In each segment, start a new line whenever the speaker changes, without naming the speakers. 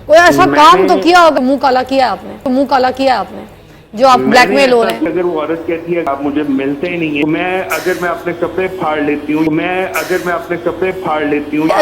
कोई ऐसा काम तो किया होगा, मुंह काला किया आपने, तो मुंह काला किया आपने जो आप ब्लैकमेल हो रहे हैं।
अगर वो औरत कहती है आप मुझे मिलते ही नहीं है, अगर मैं अपने कपड़े फाड़ लेती हूँ,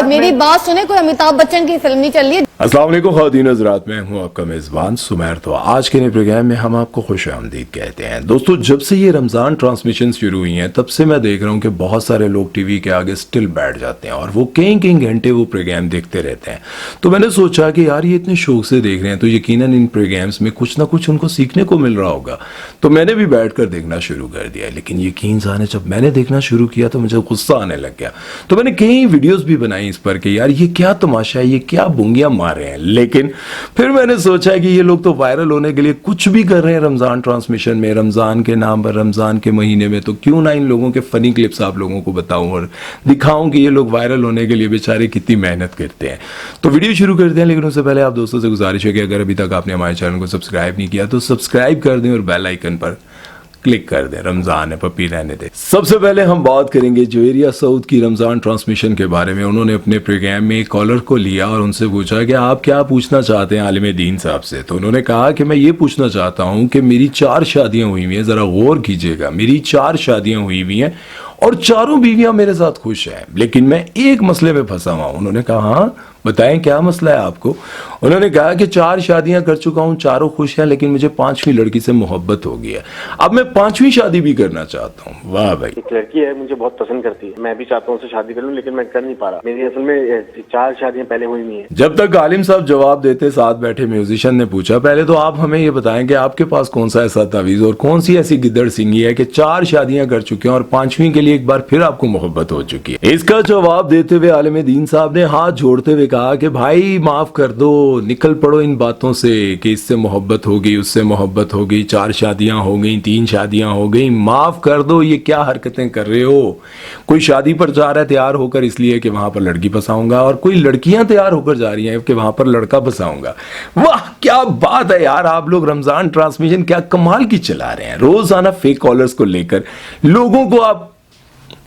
मेरी बात सुने, कोई अमिताभ बच्चन की फिल्म नहीं चल रही है।
अस्सलाम वालेकुम ख़वातीन हज़रात, मैं हूं आपका मेज़बान सुमैर। तो आज के नए प्रोग्राम में हम आपको खुश आमदीद कहते हैं। दोस्तों, जब से ये रमज़ान ट्रांसमिशन शुरू हुई हैं तब से मैं देख रहा हूं कि बहुत सारे लोग टीवी के आगे स्टिल बैठ जाते हैं और वो कई घंटे वो प्रोग्राम देखते रहते हैं। तो मैंने सोचा कि यार ये इतने शौक से देख रहे हैं तो यकीनन इन प्रोग्राम्स में कुछ ना कुछ उनको सीखने को मिल रहा होगा। तो मैंने भी बैठ कर देखना शुरू कर दिया, लेकिन यकीन जाने जब मैंने देखना शुरू किया तो मुझे गुस्सा आने लग गया। तो मैंने कई वीडियोज़ भी बनाई इस पर कि यार ये क्या तमाशा है, ये क्या बुंगियाँ मार रहे हैं। लेकिन फिर मैंने सोचा कि ये लोग तो वायरल होने के लिए कुछ भी कर रहे हैं रमज़ान ट्रांसमिशन में, रमज़ान के नाम पर, रमज़ान के महीने में, तो क्यों ना इन लोगों के फ़नी क्लिप्स आप लोगों को बताऊं और दिखाऊं कि ये लोग वायरल होने के लिए बेचारे कितनी मेहनत करते हैं। तो वीडियो शुरू करते हैं, लेकिन उससे पहले आप दोस्तों से गुजारिश है कि अगर अभी तक आपने हमारे चैनल को सब्सक्राइब नहीं किया तो सब्सक्राइब कर दें और बेल आइकन पर क्लिक कर दें। रमज़ान है, पप्पी रहने दे। सबसे पहले हम बात करेंगे जवेरिया सऊद की रमज़ान ट्रांसमिशन के बारे में। उन्होंने अपने प्रोग्राम में एक कॉलर को लिया और उनसे पूछा कि आप क्या पूछना चाहते हैं आलिम दीन साहब से। तो उन्होंने कहा कि मैं ये पूछना चाहता हूँ कि मेरी 4 शादियाँ हुई हुई हैं, ज़रा गौर कीजिएगा, मेरी 4 शादियाँ हुई हुई हैं और चारों बीवियाँ मेरे साथ खुश हैं, लेकिन मैं एक मसले में फंसा हुआ हूँ। उन्होंने कहा हाँ बताएं क्या मसला है आपको। उन्होंने कहा कि 4 शादियां कर चुका हूं, चारों खुश हैं, लेकिन मुझे 5वीं लड़की से मोहब्बत हो गई है, अब मैं 5वीं शादी भी करना चाहता हूं। वाह भाई।
एक लड़की है मुझे बहुत पसंद करती है, मैं भी चाहता हूं उससे शादी कर लूं, लेकिन मैं कर नहीं पा रहा। मेरी असल में 4 शादियां पहले हुई नहीं है।
जब तक आलिम साहब जवाब देते, साथ बैठे म्यूजिशियन ने पूछा पहले तो आप हमें ये बताएं कि आपके पास कौन सा ऐसा तावीज और कौन सी ऐसी गिद्दड़ सिंगी है कि 4 शादियां कर चुके हैं और 5वीं के लिए एक बार फिर आपको मोहब्बत हो चुकी है। इसका जवाब देते हुए आलिम दीन साहब ने हाथ जोड़ते हुए कहा कि भाई माफ कर दो, निकल पड़ो इन बातों से कि इससे मोहब्बत होगी, उससे मोहब्बत होगी, 4 शादियां हो गई, 3 शादियां हो गई, माफ कर दो, ये क्या हरकतें कर रहे हो। कोई शादी पर जा रहा है तैयार होकर इसलिए कि वहां पर लड़की फंसाऊंगा, और कोई लड़कियां तैयार होकर जा रही हैं कि वहां पर लड़का फंसाऊंगा। वाह क्या बात है यार, आप लोग रमजान ट्रांसमिशन क्या कमाल की चला रहे हैं। रोजाना फेक कॉलर्स को लेकर लोगों को आप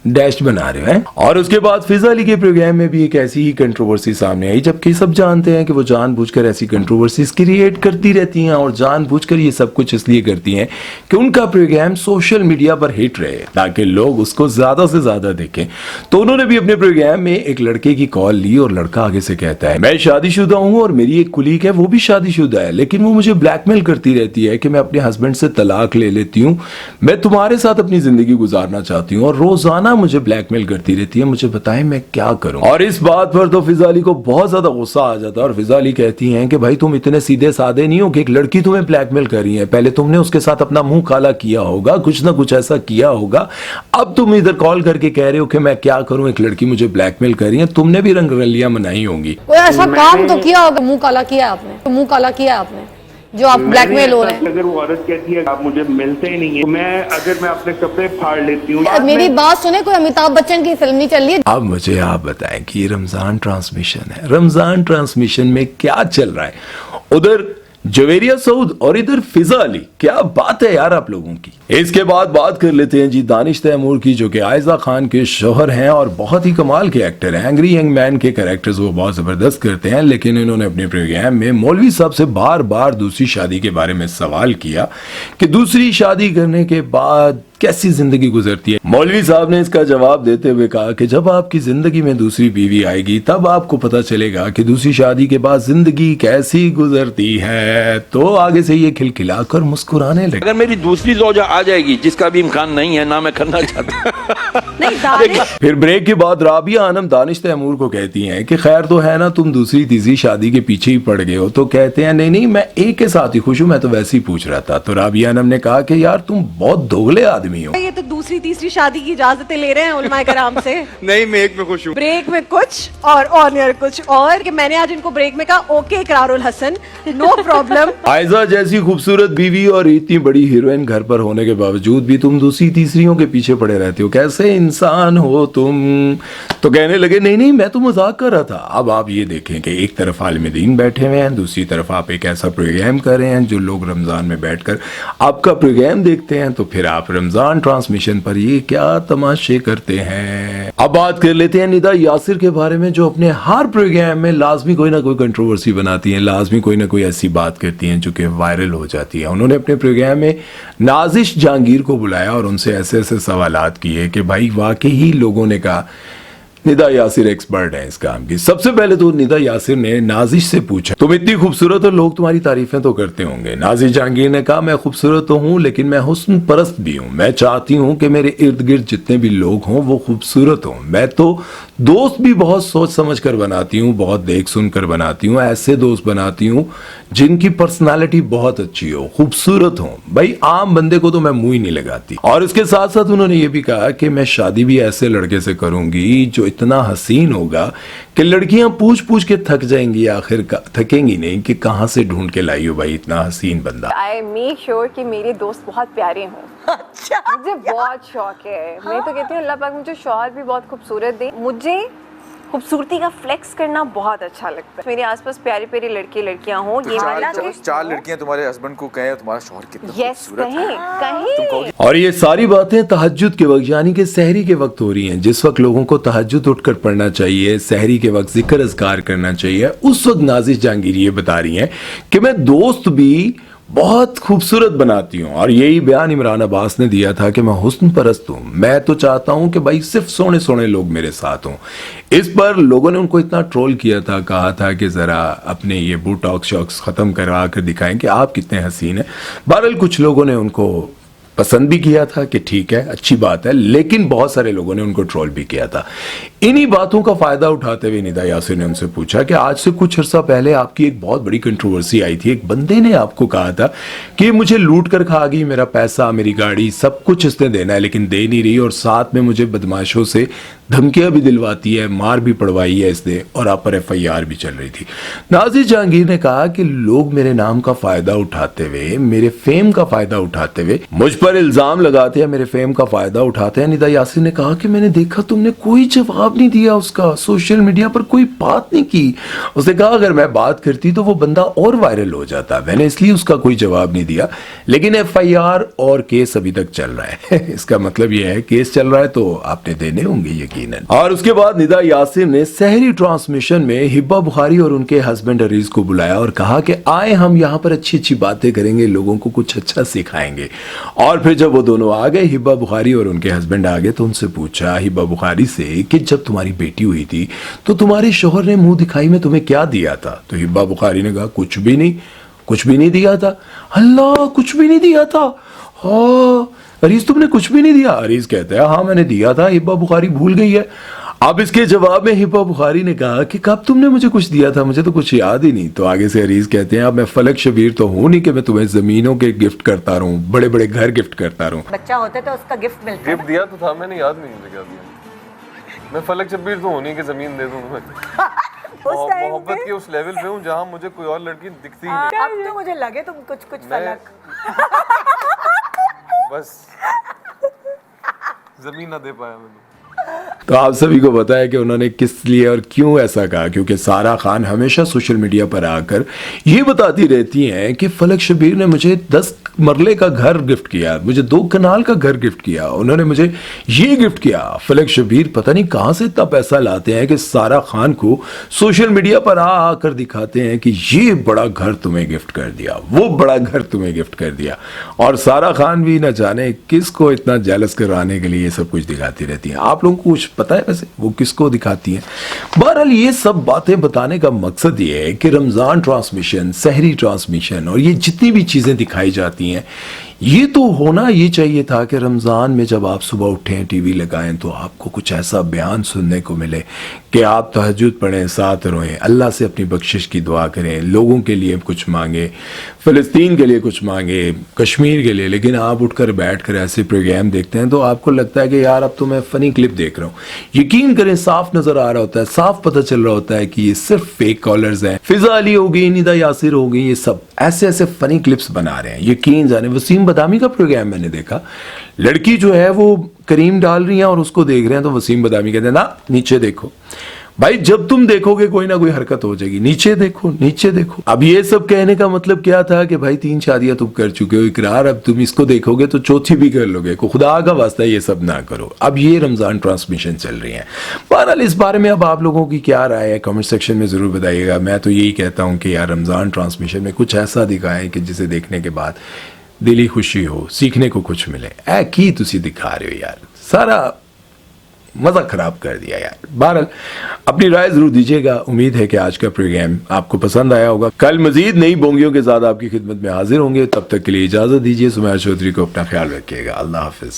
डैश बना रहे हैं। और उसके बाद फिजा अली के प्रोग्राम में भी एक ऐसी ही कंट्रोवर्सी सामने आई, जबकि सब जानते हैं कि वो जानबूझकर ऐसी कंट्रोवर्सीज क्रिएट करती रहती हैं और जानबूझकर ये सब कुछ इसलिए करती हैं कि उनका प्रोग्राम सोशल मीडिया पर हिट रहे ताकि लोग उसको ज्यादा से ज्यादा देखें। तो उन्होंने भी अपने प्रोग्राम में एक लड़के की कॉल ली और लड़का आगे से कहता है मैं शादीशुदा हूं और मेरी एक कुलीग है वो भी शादीशुदा है, लेकिन वो मुझे ब्लैकमेल करती रहती है कि मैं अपने हस्बैंड से तलाक ले लेती हूँ, मैं तुम्हारे साथ अपनी जिंदगी गुजारना चाहती हूँ और रोजाना मुझे ब्लैकमेल करती रहती है, मुझे बताएं मैं क्या करूं। और इस बात पर तो फिजा अली को बहुत ज्यादा गुस्सा आ जाता है और फिजा अली कहती हैं कि भाई तुम इतने सीधे साधे नहीं हो कि एक लड़की तुम्हें ब्लैकमेल कर रही है, पहले तुमने उसके साथ अपना मुंह काला किया होगा, कुछ ना कुछ ऐसा किया होगा, अब तुम इधर कॉल करके कह रहे हो कि मैं क्या करूं, एक लड़की मुझे ब्लैकमेल कर रही है, तुमने भी रंग रलियां मनाई होंगी।
कोई ऐसा काम तो किया होगा, मुंह काला किया आपने, तो मुंह काला किया आपने जो आप ब्लैकमेल हो रहे हैं।
अगर वो औरत कहती है आप मुझे मिलते ही नहीं है, अगर मैं अपने कपड़े फाड़ लेती हूँ।
मेरी बात सुने, कोई अमिताभ बच्चन की फिल्म नहीं चल रही है।
अब मुझे आप बताएं कि ये रमजान ट्रांसमिशन है, रमजान ट्रांसमिशन में क्या चल रहा है। उधर जवेरिया सऊद और इधर फिजा अली, क्या बात है यार आप लोगों की। इसके बाद बात कर लेते हैं जी दानिश तैमूर की, जो कि आयजा खान के शोहर हैं और बहुत ही कमाल के एक्टर हैं। एंग्री यंग मैन के कैरेक्टर्स वो बहुत जबरदस्त करते हैं, लेकिन इन्होंने अपने प्रोग्राम में मौलवी साहब से बार बार दूसरी शादी के बारे में सवाल किया कि दूसरी शादी करने के बाद कैसी जिंदगी गुजरती है। मौलवी साहब ने इसका जवाब देते हुए कहा कि जब आपकी जिंदगी में दूसरी बीवी आएगी तब आपको पता चलेगा कि दूसरी शादी के बाद जिंदगी कैसी गुजरती है। तो आगे से ये खिलखिलाकर मुस्कुराने लगे।
अगर मेरी दूसरी ज़ौजा आ जाएगी, जिसका भी इम्कान नहीं है, ना मैं करना चाहता।
फिर ब्रेक के बाद राबिया आनम दानिश तैमूर को कहती हैं कि खैर तो है ना, तुम दूसरी तीसरी शादी के पीछे ही पड़ गए हो। तो कहते हैं नहीं मैं एक के साथ ही खुश हूँ, मैं तो वैसे ही पूछ रहा था। तो राबिया आनम ने कहा कि यार तुम बहुत दोगले आदमी हो।
ये तो दूसरी तीसरी शादी की इजाजतें ले रहे हैं उलमाए कराम से।
नहीं मैं एक में खुश हूँ।
ब्रेक में कुछ और ऑन एयर कुछ और, कि मैंने आज इनको ब्रेक में कहा okay Ikrarul Hasan, no problem.
Aiza जैसी खूबसूरत बीवी और इतनी बड़ी हीरोइन घर पर होने के बावजूद भी तुम दूसरी तीसरियों के पीछे पड़े रहते हो, कैसे इंसान हो तुम। तो कहने लगे नहीं मैं तो मजाक कर रहा था। अब आप ये देखें कि एक तरफ आलिम दीन बैठे हुए हैं, दूसरी तरफ आप एक ऐसा प्रोग्राम कर रहे हैं जो लोग रमजान में बैठकर आपका प्रोग्राम देखते हैं, तो फिर आप रमजान रमजान ट्रांसमिशन पर ये क्या तमाशे करते हैं। अब बात कर लेते हैं निदा यासिर के बारे में, जो अपने हर प्रोग्राम में लाजमी कोई ना कोई कंट्रोवर्सी बनाती हैं, लाजमी कोई ना कोई ऐसी बात करती हैं जो कि वायरल हो जाती है। उन्होंने अपने प्रोग्राम में नाजिश जहांगीर को बुलाया और उनसे ऐसे ऐसे सवालात किए कि भाई वाकई ही लोगों ने कहा निदा यासिर एक्सपर्ट है इस काम की। सबसे पहले तो निदा यासिर ने नाजिश से पूछा, तुम इतनी खूबसूरत हो, लोग तुम्हारी तारीफें तो करते होंगे। नाजिश जहांगीर ने कहा, मैं खूबसूरत तो हूं लेकिन मैं हुस्न परस्त भी हूं। मैं चाहती हूं कि मेरे इर्द गिर्द जितने भी लोग हों वो खूबसूरत हों। मैं तो दोस्त भी बहुत सोच समझ कर बनाती हूँ, बहुत देख सुन कर बनाती हूँ। ऐसे दोस्त बनाती हूँ जिनकी पर्सनालिटी बहुत अच्छी हो, खूबसूरत हो। भाई आम बंदे को तो मैं मुंह ही नहीं लगाती। और इसके साथ साथ उन्होंने ये भी कहा कि मैं शादी भी ऐसे लड़के से करूंगी जो इतना हसीन होगा कि लड़कियां पूछ पूछ के थक जाएंगी, आखिर थकेंगी नहीं कि कहां से ढूंढ के लाई हो भाई इतना हसीन बंदा।
आई मेक श्योर कि मेरे दोस्त बहुत प्यारे हों।
अच्छा,
मुझे बहुत शौक है। मैं तो कहती हूँ अल्लाह पाक मुझे शौहर भी बहुत खूबसूरत दे। मुझे खूबसूरती का फ्लेक्स करना बहुत अच्छा लगता है। मेरे आसपास प्यारी प्यारी लड़के लड़कियां हों। ये वाला
चार लड़कियां तुम्हारे हस्बैंड को कहें तुम्हारा शौहर कितना
खूबसूरत है, कहीं
और ये सारी बातें तहज्जुद के वक्त यानी कि सहरी के वक्त हो रही हैं, जिस वक्त लोगों को तहज्जुद उठकर पढ़ना चाहिए, सहरी के वक्त जिक्र अज़कार करना चाहिए। उस वक्त नाजिश जहांगीर ये बता रही हैं कि मैं दोस्त भी बहुत खूबसूरत बनाती हूँ। और यही बयान इमरान अब्बास ने दिया था कि मैं हुस्न परस्त हूँ, मैं तो चाहता हूँ कि भाई सिर्फ सोने सोने लोग मेरे साथ हों। इस पर लोगों ने उनको इतना ट्रोल किया था, कहा था कि ज़रा अपने ये बोटॉक्स शॉक्स ख़त्म करवा कर दिखाएं कि आप कितने हसीन हैं। बहरहाल कुछ लोगों ने उनको पसंद भी किया था कि ठीक है अच्छी बात है, लेकिन बहुत सारे लोगों ने उनको ट्रोल भी किया था। इन्हीं बातों का फायदा उठाते हुए निदा यासिर ने उनसे पूछा कि आज से कुछ अर्सा पहले आपकी एक बहुत बड़ी कंट्रोवर्सी आई थी। एक बंदे ने आपको कहा था कि मुझे लूट कर खा गई, मेरा पैसा मेरी गाड़ी सब कुछ इसने देना है लेकिन दे नहीं रही, और साथ में मुझे बदमाशों से धमकियां भी दिलवाती है, मार भी पड़वाई है इसने, और आप पर FIR भी चल रही थी। नाजिश जहांगीर ने कहा कि लोग मेरे नाम का फायदा उठाते हुए, मेरे फेम का फायदा उठाते हुए मुझ पर इल्जाम लगाते हैं, मेरे फेम का फायदा उठाते हैं। निदा यासिर ने कहा कि मैंने देखा तुमने कोई जवाब नहीं दिया उसका, सोशल मीडिया पर कोई बात नहीं की। उसने कहा अगर मैं बात करती तो वो बंदा और वायरल हो जाता, मैंने इसलिए उसका कोई जवाब नहीं दिया। लेकिन FIR और केस अभी तक चल रहा है इसका मतलब यह है केस चल रहा है तो आपने देने होंगे यकीनन। और उसके बाद निदा यासिर ने सहरी ट्रांसमिशन में हिब्बा बुखारी और उनके हस्बैंड अरीज को बुलाया और कहा कि आए हम यहाँ पर अच्छी अच्छी बातें करेंगे, लोगों को कुछ अच्छा सिखाएंगे। और फिर जब वो दोनों आ गए, हिब्बा बुखारी और उनके हस्बैंड आ गए, तो उनसे पूछा हिब्बा बुखारी से कि जब तुम्हारी बेटी हुई थी तो तुम्हारे शोहर ने मुंह दिखाई में तुम्हें क्या दिया था? तो हिब्बा बुखारी ने कहा कुछ भी नहीं, कुछ भी नहीं दिया था। अल्लाह, कुछ भी नहीं दिया था? हाँ अरीज तुमने कुछ भी नहीं दिया? अरीज कहता है हाँ मैंने दिया था, हिब्बा बुखारी भूल गई है। अब इसके जवाब में हिब्बा बुखारी ने कहा कि कब तुमने मुझे कुछ दिया था, मुझे तो कुछ याद ही नहीं। तो आगे से अरीज कहते हैं अब मैं फलक शबीर तो हूं नहीं कि मैं तुम्हें जमीनों के गिफ्ट करता रहूं, बड़े बड़े घर गिफ्ट करता रहूं।
बच्चा होता तो उसका गिफ्ट मिलता।
गिफ्ट दिया तो था, मैंने याद नहीं मुझे क्या दिया। मैं फलक शबीर तो होनी कि जमीन दे दूं तुम्हें। मोहब्बत के उस लेवल पे हूं जहां मुझे कोई और लड़की दिखती ही नहीं।
अब तो मुझे लगे तुम कुछ फलक
बस जमीन ना दे पाया मैंने।
तो आप सभी को पता है कि उन्होंने किस लिए और क्यों ऐसा कहा, क्योंकि सारा खान हमेशा सोशल मीडिया पर आकर ये बताती रहती हैं कि फलक शबीर ने मुझे 10 मरले का घर गिफ्ट किया, मुझे 2 कनाल का घर गिफ्ट किया, उन्होंने मुझे ये गिफ्ट किया। फलक शबीर पता नहीं कहां से इतना पैसा लाते हैं कि सारा खान को सोशल मीडिया पर आकर दिखाते हैं कि ये बड़ा घर तुम्हें गिफ्ट कर दिया, वो बड़ा घर तुम्हें गिफ्ट कर दिया। और सारा खान भी न जाने किसको इतना जेलस कराने के लिए ये सब कुछ दिखाती रहती हैं। आप लोगों को कुछ पता है वैसे वो किसको दिखाती हैं? बहरहाल ये सब बातें बताने का मकसद ये है कि रमजान ट्रांसमिशन, सहरी ट्रांसमिशन और ये जितनी भी चीजें दिखाई जाती हैं, ये तो होना ये चाहिए था कि रमज़ान में जब आप सुबह उठें, टीवी लगाएं तो आपको कुछ ऐसा बयान सुनने को मिले कि आप तहज्जुद पढ़ें, साथ रोएं, अल्लाह से अपनी बख्शिश की दुआ करें, लोगों के लिए कुछ मांगे, फ़लस्तीन के लिए कुछ मांगे, कश्मीर के लिए। लेकिन आप उठकर बैठ कर ऐसे प्रोग्राम देखते हैं तो आपको लगता है कि यार अब तो मैं फ़नी क्लिप देख रहा हूँ। यकीन करें साफ नज़र आ रहा होता है, साफ पता चल रहा होता है कि ये सिर्फ फेक कॉलर्स हैं। फिजा अली हो गई, निदा यासिर हो गई, ये सब ऐसे ऐसे फ़नी क्लिप्स बना रहे हैं। यकीन जाने वसीम बदामी का प्रोग्राम मैंने देखा, लड़की जो है वो करीम डाल रही है और उसको देख रहे हैं तो वसीम बदामी कहते हैं ना नीचे देखो। भाई जब तुम देखोगे कोई ना कोई हरकत हो जाएगी, नीचे देखो नीचे देखो। अब ये सब कहने का मतलब क्या था कि भाई 3 शादियां तुम कर चुके हो इकरार, अब तुम इसको देखोगे तो चौथी भी कर लोगे, को खुदा का वास्ता ये सब ना करो। अब ये रमजान ट्रांसमिशन चल रही है। बहरहाल इस बारे में अब आप लोगों की क्या राय है कमेंट सेक्शन में जरूर बताइएगा। मैं तो यही कहता हूँ कि यार रमजान ट्रांसमिशन में कुछ ऐसा दिखाएं कि जिसे देखने के बाद दिली खुशी हो, सीखने को कुछ मिले। ऐ की तुसी दिखा रहे हो यार, सारा मजा खराब कर दिया यार। बहरहाल अपनी राय जरूर दीजिएगा। उम्मीद है कि आज का प्रोग्राम आपको पसंद आया होगा। कल मजीद नई बोंगियों के साथ आपकी खिदमत में हाजिर होंगे, तब तक के लिए इजाजत दीजिए। सुमैर चौधरी को अपना ख्याल रखिएगा। अल्लाह हाफिज।